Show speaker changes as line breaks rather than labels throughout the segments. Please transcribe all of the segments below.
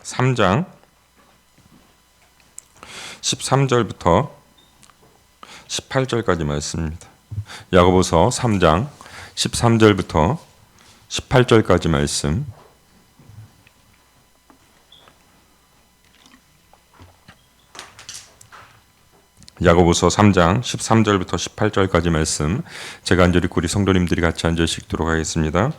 3장 13절부터 18절까지 말씀입니다. 야고보서 3장 13절부터 18절까지 말씀. 야고보서 3장 13절부터 18절까지 말씀, 제가 간절히 우리 성도님들이 같이 앉아 읽도록 하겠습니다.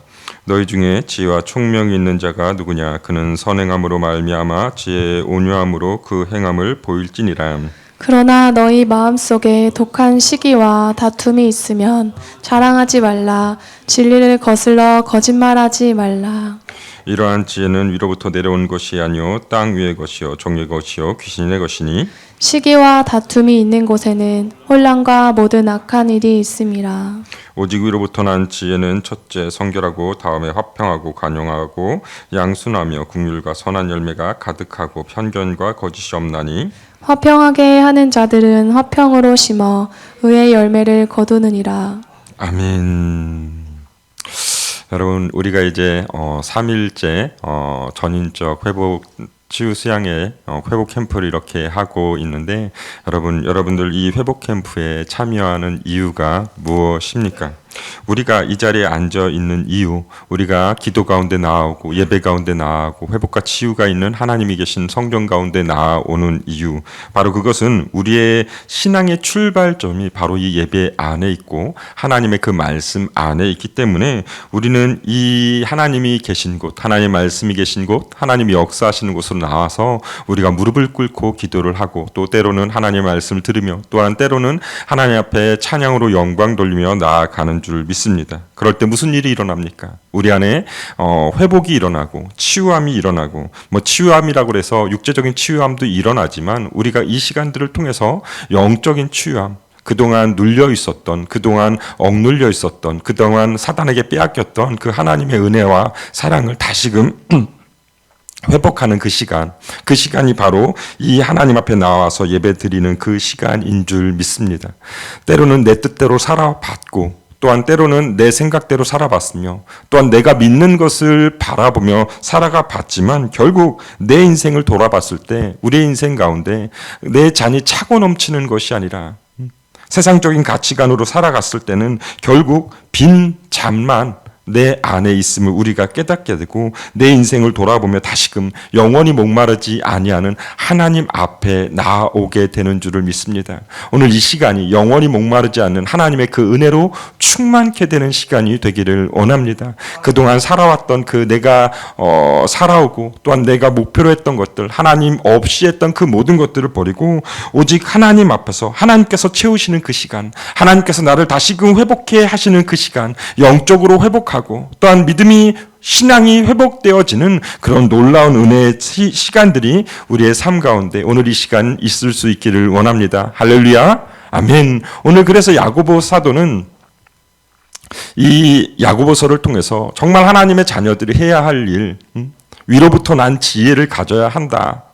너희 중에 지혜와 총명이 있는 자가 누구냐? 그는 선행함으로 말미암아 지혜의 온유함으로 그 행함을 보일지니라.
그러나 너희 마음속에 독한 시기와 다툼이 있으면 자랑하지 말라. 진리를 거슬러 거짓말하지 말라.
이러한 지혜는 위로부터 내려온 것이 아니요 땅 위의 것이요 종의 것이요 귀신의 것이니
시기와 다툼이 있는 곳에는 혼란과 모든 악한 일이 있음이라.
오직 위로부터 난 지혜는 첫째 성결하고 다음에 화평하고 관용하고 양순하며 긍휼과 선한 열매가 가득하고 편견과 거짓이 없나니
화평하게 하는 자들은 화평으로 심어 의의 열매를 거두느니라.
아멘. 여러분, 우리가 이제 3일째 전인적 회복 치유 수양의 회복 캠프를 이렇게 하고 있는데, 여러분들 이 회복 캠프에 참여하는 이유가 무엇입니까? 우리가 이 자리에 앉아 있는 이유, 우리가 기도 가운데 나아오고 예배 가운데 나아오고 회복과 치유가 있는 하나님이 계신 성전 가운데 나아오는 이유, 바로 그것은 우리의 신앙의 출발점이 바로 이 예배 안에 있고 하나님의 그 말씀 안에 있기 때문에 우리는 이 하나님이 계신 곳, 하나님의 말씀이 계신 곳, 하나님이 역사하시는 곳으로 나와서 우리가 무릎을 꿇고 기도를 하고, 또 때로는 하나님의 말씀을 들으며, 또한 때로는 하나님 앞에 찬양으로 영광 돌리며 나아가는 줄 믿습니다. 그럴 때 무슨 일이 일어납니까? 우리 안에 회복이 일어나고 치유함이 일어나고, 치유함이라고 해서 육체적인 치유함도 일어나지만 우리가 이 시간들을 통해서 영적인 치유함, 그동안 눌려 있었던, 그동안 억눌려 있었던, 그동안 사단에게 빼앗겼던 그 하나님의 은혜와 사랑을 다시금 회복하는 그 시간이 바로 이 하나님 앞에 나와서 예배 드리는 그 시간인 줄 믿습니다. 때로는 내 뜻대로 살아봤고, 또한 때로는 내 생각대로 살아봤으며, 또한 내가 믿는 것을 바라보며 살아가 봤지만, 결국 내 인생을 돌아봤을 때 우리의 인생 가운데 내 잔이 차고 넘치는 것이 아니라 세상적인 가치관으로 살아갔을 때는 결국 빈 잔만 내 안에 있음을 우리가 깨닫게 되고, 내 인생을 돌아보며 다시금 영원히 목마르지 아니하는 하나님 앞에 나아오게 되는 줄을 믿습니다. 오늘 이 시간이 영원히 목마르지 않는 하나님의 그 은혜로 충만케 되는 시간이 되기를 원합니다. 그동안 살아왔던 그 내가 살아오고, 또한 내가 목표로 했던 것들, 하나님 없이 했던 그 모든 것들을 버리고 오직 하나님 앞에서 하나님께서 채우시는 그 시간, 하나님께서 나를 다시금 회복해 하시는 그 시간, 영적으로 회복하고 또한 믿음이, 신앙이 회복되어지는 그런 놀라운 은혜의 시간들이 우리의 삶 가운데 오늘 이 시간 있을 수 있기를 원합니다. 할렐루야, 아멘. 오늘 그래서 야고보 사도는 이 야고보서를 통해서 정말 하나님의 자녀들이 해야 할 일, 위로부터 난 지혜를 가져야 한다,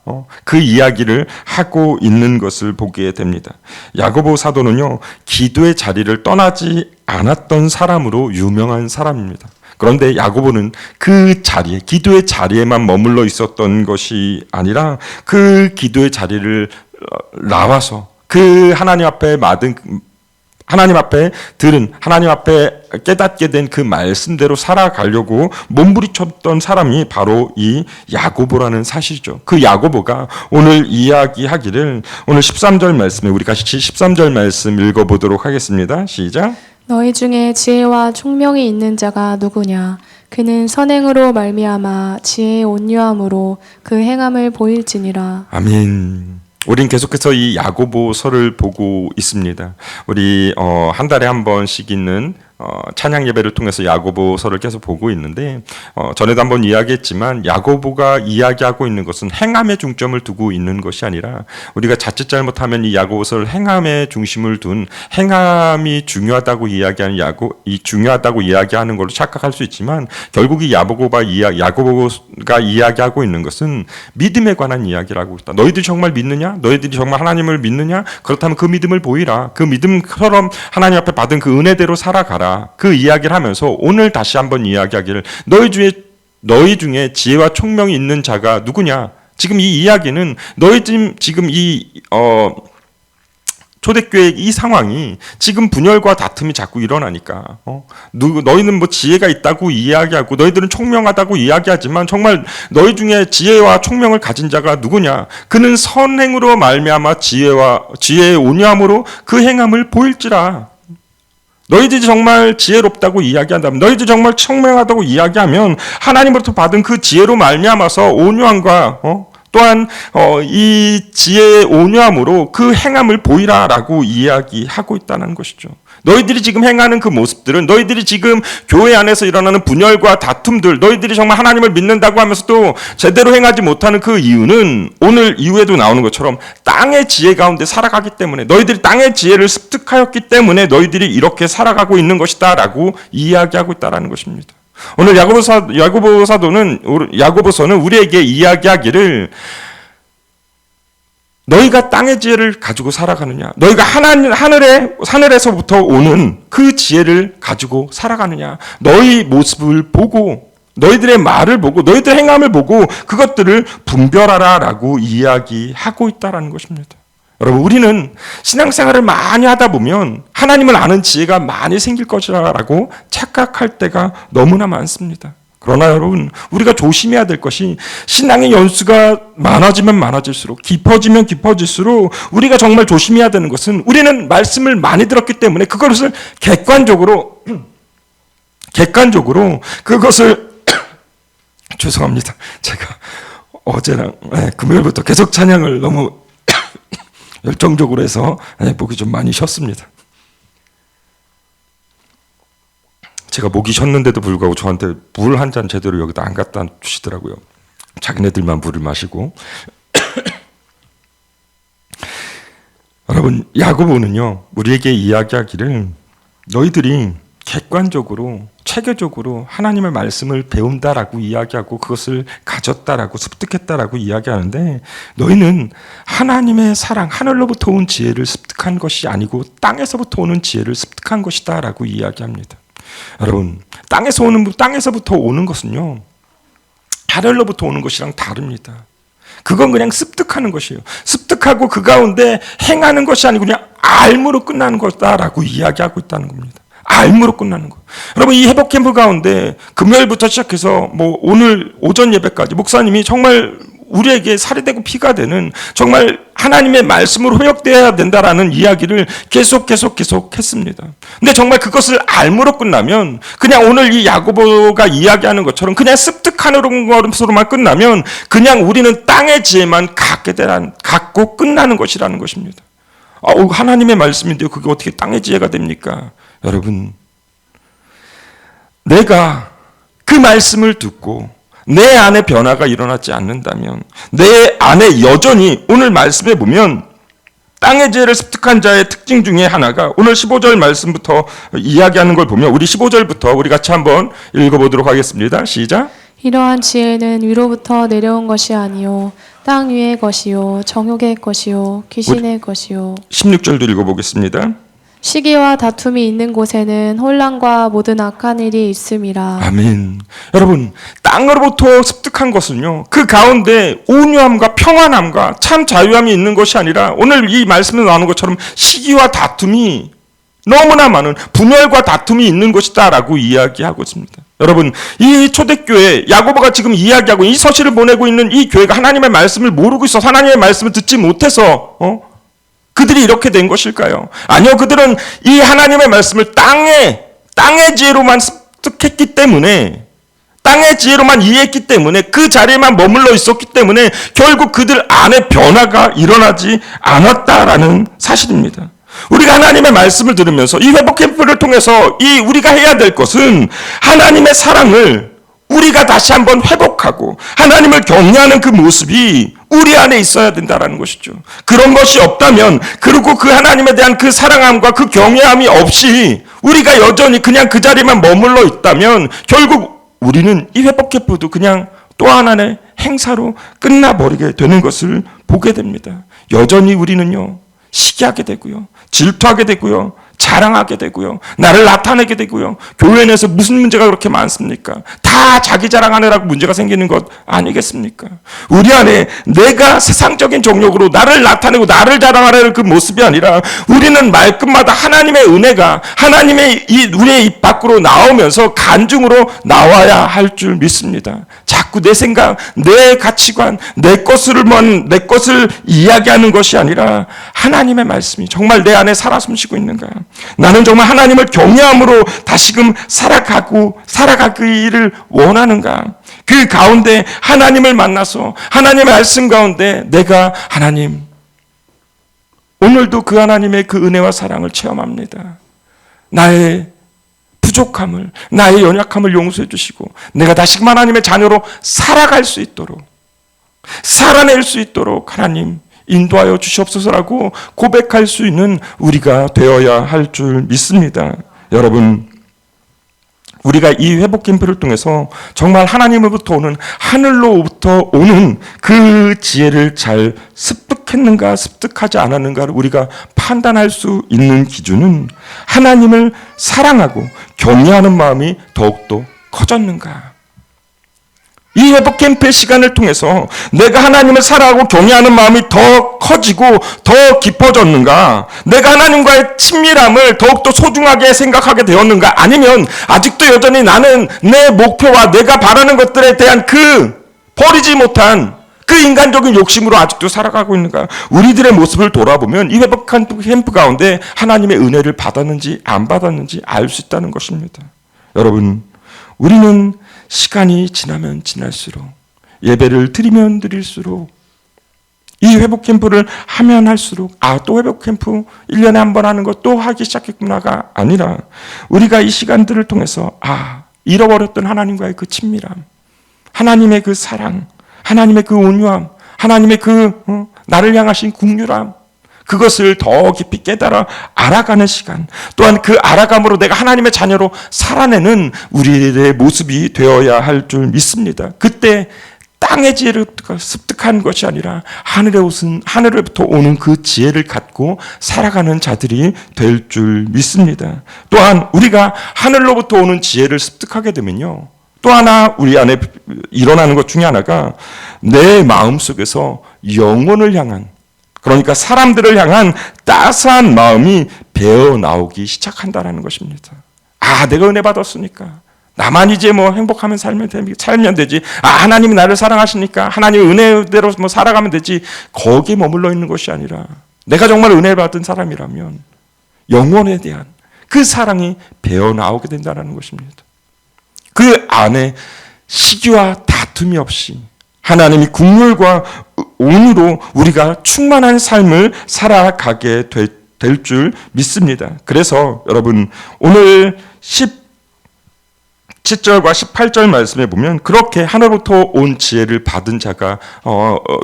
그 이야기를 하고 있는 것을 보게 됩니다. 야고보 사도는요, 기도의 자리를 떠나지 않았던 사람으로 유명한 사람입니다. 그런데 야고보는 그 자리에, 기도의 자리에만 머물러 있었던 것이 아니라 그 기도의 자리를 나와서 그 하나님 앞에 들은, 하나님 앞에 깨닫게 된 그 말씀대로 살아가려고 몸부림쳤던 사람이 바로 이 야고보라는 사실이죠. 그 야고보가 오늘 이야기하기를, 오늘 13절 말씀에 우리 같이 13절 말씀 읽어보도록 하겠습니다. 시작.
너희 중에 지혜와 총명이 있는 자가 누구냐? 그는 선행으로 말미암아 지혜의 온유함으로 그 행함을 보일지니라.
아멘. 우린 계속해서 이 야고보서를 보고 있습니다. 우리 한 달에 한 번씩 있는 찬양 예배를 통해서 야고보서를 계속 보고 있는데, 전에도 한번 이야기했지만 야고보가 이야기하고 있는 것은 행함에 중점을 두고 있는 것이 아니라, 우리가 자칫 잘못하면 이 야고보서를 행함에 중심을 둔, 행함이 중요하다고 이야기하는 걸로 착각할 수 있지만, 결국 이 야고보가 이야기하고 있는 것은 믿음에 관한 이야기를 하고 있다. 너희들이 정말 믿느냐? 너희들이 정말 하나님을 믿느냐? 그렇다면 그 믿음을 보이라. 그 믿음처럼 하나님 앞에 받은 그 은혜대로 살아가라. 그 이야기를 하면서 오늘 다시 한번 이야기하기를, 너희 중에 지혜와 총명이 있는 자가 누구냐? 지금 이 이야기는 너희 지금 이 초대교회 이 상황이 지금 분열과 다툼이 자꾸 일어나니까 너희는 뭐 지혜가 있다고 이야기하고 너희들은 총명하다고 이야기하지만 정말 너희 중에 지혜와 총명을 가진 자가 누구냐? 그는 선행으로 말미암아 지혜의 온유함으로 그 행함을 보일지라. 너희들이 정말 지혜롭다고 이야기한다면, 너희들이 정말 총명하다고 이야기하면 하나님으로부터 받은 그 지혜로 말미암아서 온유함과 또한 이 지혜의 온유함으로 그 행함을 보이라라고 이야기하고 있다는 것이죠. 너희들이 지금 행하는 그 모습들은, 너희들이 지금 교회 안에서 일어나는 분열과 다툼들, 너희들이 정말 하나님을 믿는다고 하면서도 제대로 행하지 못하는 그 이유는 오늘 이후에도 나오는 것처럼 땅의 지혜 가운데 살아가기 때문에, 너희들이 땅의 지혜를 습득하였기 때문에 너희들이 이렇게 살아가고 있는 것이다라고 이야기하고 있다는 것입니다. 오늘 야고보서는 우리에게 이야기하기를 너희가 땅의 지혜를 가지고 살아가느냐, 너희가 하늘에서부터 오는 그 지혜를 가지고 살아가느냐, 너희 모습을 보고 너희들의 말을 보고 너희들의 행함을 보고 그것들을 분별하라라고 이야기하고 있다는 것입니다. 여러분, 우리는 신앙생활을 많이 하다 보면 하나님을 아는 지혜가 많이 생길 것이라고 착각할 때가 너무나 많습니다. 그러나 여러분, 우리가 조심해야 될 것이 신앙의 연수가 많아지면 많아질수록, 깊어지면 깊어질수록 우리가 정말 조심해야 되는 것은, 우리는 말씀을 많이 들었기 때문에 그것을 객관적으로 그것을 죄송합니다. 제가 어제랑 금요일부터 계속 찬양을 너무 열정적으로 해서 목이 좀 많이 쉬었습니다. 제가 목이 쉬었는데도 불구하고 저한테 물 한 잔 제대로 여기다 안 갖다 주시더라고요. 자기네들만 물을 마시고. 여러분, 야고보는요, 우리에게 이야기하기를 너희들이 객관적으로, 체계적으로 하나님의 말씀을 배운다라고 이야기하고 그것을 가졌다라고 습득했다라고 이야기하는데, 너희는 하나님의 사랑, 하늘로부터 온 지혜를 습득한 것이 아니고 땅에서부터 오는 지혜를 습득한 것이다라고 이야기합니다. 여러분, 땅에서부터 오는 것은요, 하늘로부터 오는 것이랑 다릅니다. 그건 그냥 습득하는 것이에요. 습득하고 그 가운데 행하는 것이 아니고 그냥 알므로 끝나는 것다라고 이야기하고 있다는 겁니다. 알므로 끝나는 거. 여러분, 이 회복 캠프 가운데 금요일부터 시작해서 오늘 오전 예배까지 목사님이 정말 우리에게 살이 되고 피가 되는, 정말 하나님의 말씀으로 회복되어야 된다라는 이야기를 계속 했습니다. 근데 정말 그것을 알므로 끝나면, 그냥 오늘 이 야고보가 이야기하는 것처럼 그냥 습득하는 것으로만 끝나면 그냥 우리는 땅의 지혜만 갖고 끝나는 것이라는 것입니다. 하나님의 말씀인데요, 그게 어떻게 땅의 지혜가 됩니까? 여러분, 내가 그 말씀을 듣고 내 안에 변화가 일어나지 않는다면, 내 안에 여전히, 오늘 말씀에 보면 땅의 지혜를 습득한 자의 특징 중에 하나가, 오늘 15절 말씀부터 이야기하는 걸 보면, 우리 15절부터 우리 같이 한번 읽어보도록 하겠습니다. 시작.
이러한 지혜는 위로부터 내려온 것이 아니요 땅 위의 것이요 정욕의 것이요 귀신의 것이요.
16절도 읽어보겠습니다.
시기와 다툼이 있는 곳에는 혼란과 모든 악한 일이 있음이라.
아멘. 여러분, 땅으로부터 습득한 것은요, 그 가운데 온유함과 평안함과 참 자유함이 있는 것이 아니라, 오늘 이 말씀에 나오는 것처럼 시기와 다툼이 너무나 많은, 분열과 다툼이 있는 것이다라고 이야기하고 있습니다. 여러분, 이 초대교회, 야고보가 지금 이야기하고 이 서신을 보내고 있는 이 교회가 하나님의 말씀을 모르고 있어서, 하나님의 말씀을 듣지 못해서 그들이 이렇게 된 것일까요? 아니요, 그들은 이 하나님의 말씀을 땅의 지혜로만 습득했기 때문에, 땅의 지혜로만 이해했기 때문에, 그 자리에만 머물러 있었기 때문에 결국 그들 안에 변화가 일어나지 않았다라는 사실입니다. 우리가 하나님의 말씀을 들으면서 이 회복 캠프를 통해서 우리가 해야 될 것은, 하나님의 사랑을 우리가 다시 한번 회복하고 하나님을 경외하는 그 모습이 우리 안에 있어야 된다는 것이죠. 그런 것이 없다면, 그리고 그 하나님에 대한 그 사랑함과 그 경외함이 없이 우리가 여전히 그냥 그 자리에만 머물러 있다면, 결국 우리는 이 회복 캠프도 그냥 또 하나의 행사로 끝나버리게 되는 것을 보게 됩니다. 여전히 우리는요, 시기하게 되고요, 질투하게 되고요,
자랑하게 되고요. 나를 나타내게 되고요. 교회 내에서 무슨 문제가 그렇게 많습니까? 다 자기 자랑하느라고 문제가 생기는 것 아니겠습니까? 우리 안에 내가 세상적인 정욕으로 나를 나타내고 나를 자랑하려는 그 모습이 아니라 우리는 말끝마다 하나님의 은혜가 하나님의 우리의 입 밖으로 나오면서 간증으로 나와야 할 줄 믿습니다. 자꾸 내 생각, 내 가치관, 내 것을 이야기하는 것이 아니라 하나님의 말씀이 정말 내 안에 살아 숨쉬고 있는가? 나는 정말 하나님을 경외함으로 다시금 살아가기를 원하는가? 그 가운데 하나님을 만나서 하나님의 말씀 가운데 내가 하나님, 오늘도 그 하나님의 그 은혜와 사랑을 체험합니다. 나의 부족함을, 나의 연약함을 용서해 주시고 내가 다시금 하나님의 자녀로 살아갈 수 있도록, 살아낼 수 있도록 하나님 인도하여 주시옵소서라고 고백할 수 있는 우리가 되어야 할 줄 믿습니다. 여러분, 우리가 이 회복 캠프를 통해서 정말 하나님으로부터 오는, 하늘로부터 오는 그 지혜를 잘 습득했는가 습득하지 않았는가를 우리가 판단할 수 있는 기준은 하나님을 사랑하고 경외하는 마음이 더욱더 커졌는가. 이 회복 캠프의 시간을 통해서 내가 하나님을 사랑하고 경외하는 마음이 더 커지고 더 깊어졌는가? 내가 하나님과의 친밀함을 더욱더 소중하게 생각하게 되었는가? 아니면 아직도 여전히 나는 내 목표와 내가 바라는 것들에 대한 그 버리지 못한 그 인간적인 욕심으로 아직도 살아가고 있는가? 우리들의 모습을 돌아보면 이 회복 캠프 가운데 하나님의 은혜를 받았는지 안 받았는지 알 수 있다는 것입니다. 여러분, 우리는 시간이 지나면 지날수록, 예배를 드리면 드릴수록, 이 회복 캠프를 하면 할수록 또 회복 캠프 1년에 한 번 하는 것 또 하기 시작했구나가 아니라 우리가 이 시간들을 통해서 잃어버렸던 하나님과의 그 친밀함, 하나님의 그 사랑, 하나님의 그 온유함, 하나님의 그 나를 향하신 긍휼함, 그것을 더 깊이 깨달아 알아가는 시간, 또한 그 알아감으로 내가 하나님의 자녀로 살아내는 우리의 모습이 되어야 할 줄 믿습니다. 그때 땅의 지혜를 습득한 것이 아니라 하늘로부터 오는 그 지혜를 갖고 살아가는 자들이 될 줄 믿습니다. 또한 우리가 하늘로부터 오는 지혜를 습득하게 되면요, 또 하나 우리 안에 일어나는 것 중에 하나가 내 마음속에서 영혼을 향한, 그러니까 사람들을 향한 따스한 마음이 배어 나오기 시작한다는 것입니다. 내가 은혜 받았으니까 나만 이제 행복하면 살면 되지. 하나님이 나를 사랑하시니까 하나님의 은혜대로 살아가면 되지. 거기에 머물러 있는 것이 아니라 내가 정말 은혜 받은 사람이라면 영혼에 대한 그 사랑이 배어 나오게 된다는 것입니다. 그 안에 시기와 다툼이 없이 하나님이 긍휼과 온유로 우리가 충만한 삶을 살아가게 될 줄 믿습니다. 그래서 여러분, 오늘 17절과 18절 말씀에 보면 그렇게 하늘로부터 온 지혜를 받은 자가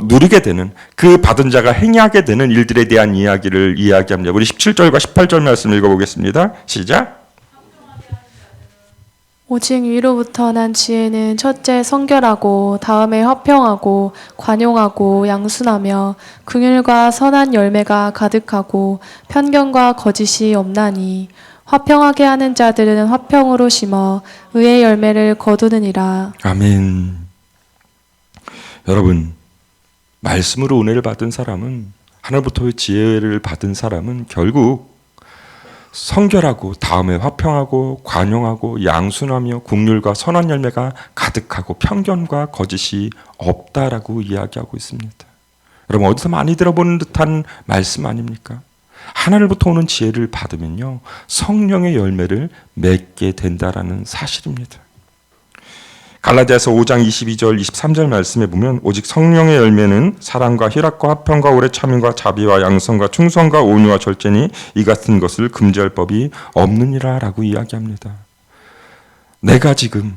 누리게 되는, 그 받은 자가 행하게 되는 일들에 대한 이야기를 이야기합니다. 우리 17절과 18절 말씀 읽어보겠습니다. 시작.
오직 위로부터 난 지혜는 첫째 성결하고 다음에 화평하고 관용하고 양순하며 긍휼과 선한 열매가 가득하고 편견과 거짓이 없나니 화평하게 하는 자들은 화평으로 심어 의의 열매를 거두느니라.
아멘. 여러분, 말씀으로 은혜를 받은 사람은, 하늘부터의 지혜를 받은 사람은 결국 성결하고 다음에 화평하고 관용하고 양순하며 긍휼과 선한 열매가 가득하고 편견과 거짓이 없다라고 이야기하고 있습니다. 여러분, 어디서 많이 들어보는 듯한 말씀 아닙니까? 하늘부터 오는 지혜를 받으면요, 성령의 열매를 맺게 된다라는 사실입니다. 갈라디아서 5장 22절 23절 말씀에 보면 오직 성령의 열매는 사랑과 희락과 화평과 오래 참음과 자비와 양선과 충성과 온유와 절제니 이 같은 것을 금지할 법이 없느니라 라고 이야기합니다. 내가 지금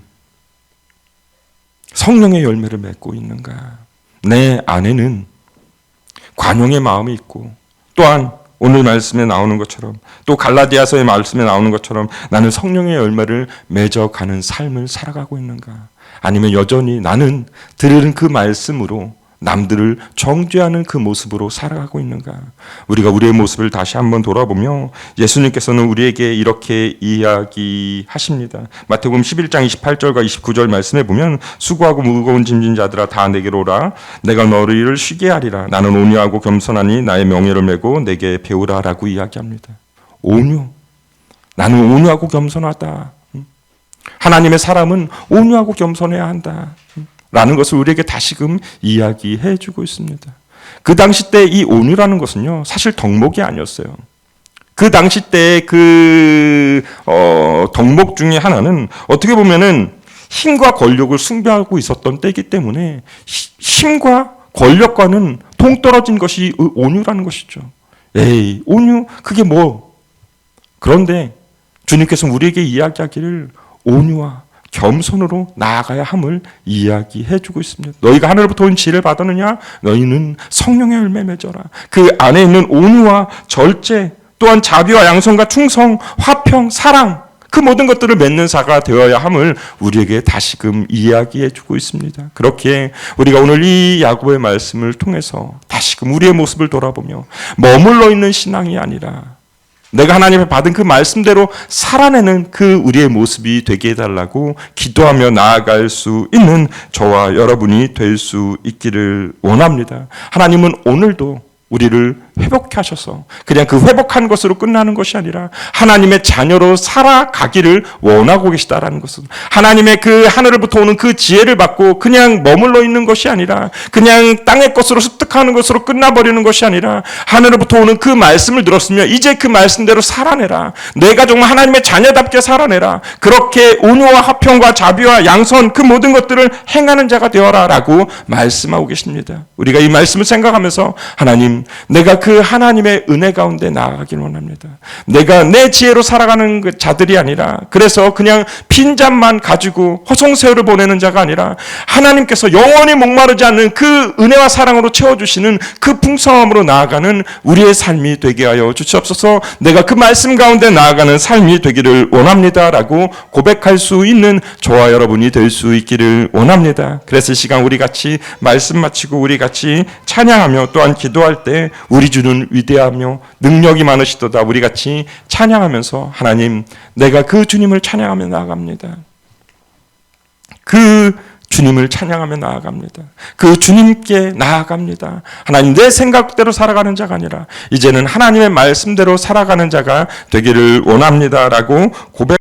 성령의 열매를 맺고 있는가? 내 안에는 관용의 마음이 있고, 또한 오늘 말씀에 나오는 것처럼, 또 갈라디아서의 말씀에 나오는 것처럼 나는 성령의 열매를 맺어가는 삶을 살아가고 있는가? 아니면 여전히 나는 들은 그 말씀으로 남들을 정죄하는 그 모습으로 살아가고 있는가? 우리가 우리의 모습을 다시 한번 돌아보며 예수님께서는 우리에게 이렇게 이야기하십니다. 마태복음 11장 28절과 29절 말씀에 보면 수고하고 무거운 짐진 자들아 다 내게로 오라. 내가 너희를 쉬게 하리라. 나는 온유하고 겸손하니 나의 명예를 메고 내게 배우라라고 이야기합니다. 온유. 나는 온유하고 겸손하다. 하나님의 사람은 온유하고 겸손해야 한다. 라는 것을 우리에게 다시금 이야기해 주고 있습니다. 그 당시 때 이 온유라는 것은요, 사실 덕목이 아니었어요. 그 당시 때 덕목 중에 하나는 어떻게 보면은 힘과 권력을 숭배하고 있었던 때이기 때문에 힘과 권력과는 동떨어진 것이 온유라는 것이죠. 에이, 온유, 그게 뭐. 그런데 주님께서 우리에게 이야기하기를 온유와 겸손으로 나아가야 함을 이야기해 주고 있습니다. 너희가 하늘로부터 온 지혜를 받았느냐? 너희는 성령의 열매 맺어라. 그 안에 있는 온유와 절제, 또한 자비와 양선과 충성, 화평, 사랑, 그 모든 것들을 맺는 자가 되어야 함을 우리에게 다시금 이야기해 주고 있습니다. 그렇게 우리가 오늘 이 야고보의 말씀을 통해서 다시금 우리의 모습을 돌아보며 머물러 있는 신앙이 아니라 내가 하나님의 받은 그 말씀대로 살아내는 그 우리의 모습이 되게 해달라고 기도하며 나아갈 수 있는 저와 여러분이 될 수 있기를 원합니다. 하나님은 오늘도 우리를 회복케 하셔서 그냥 그 회복한 것으로 끝나는 것이 아니라 하나님의 자녀로 살아가기를 원하고 계시다라는 것은 하나님의 그 하늘로부터 오는 그 지혜를 받고 그냥 머물러 있는 것이 아니라 그냥 땅의 것으로 습득하는 것으로 끝나버리는 것이 아니라 하늘로부터 오는 그 말씀을 들었으며 이제 그 말씀대로 살아내라. 내가 정말 하나님의 자녀답게 살아내라. 그렇게 온유와 화평과 자비와 양선 그 모든 것들을 행하는 자가 되어라 라고 말씀하고 계십니다. 우리가 이 말씀을 생각하면서 하나님, 내가 그 하나님의 은혜 가운데 나아가길 원합니다. 내가 내 지혜로 살아가는 그 자들이 아니라 그래서 그냥 빈잔만 가지고 허송세월을 보내는 자가 아니라 하나님께서 영원히 목마르지 않는 그 은혜와 사랑으로 채워주시는 그 풍성함으로 나아가는 우리의 삶이 되게 하여 주시옵소서. 내가 그 말씀 가운데 나아가는 삶이 되기를 원합니다 라고 고백할 수 있는 저와 여러분이 될 수 있기를 원합니다. 그래서 이 시간 우리 같이 말씀 마치고 우리 같이 찬양하며 또한 기도할 때 우리 주는 위대하며 능력이 많으시도다 우리 같이 찬양하면서 하나님, 내가 그 주님을 찬양하며 나아갑니다. 그 주님을 찬양하며 나아갑니다. 그 주님께 나아갑니다. 하나님, 내 생각대로 살아가는 자가 아니라 이제는 하나님의 말씀대로 살아가는 자가 되기를 원합니다라고 고백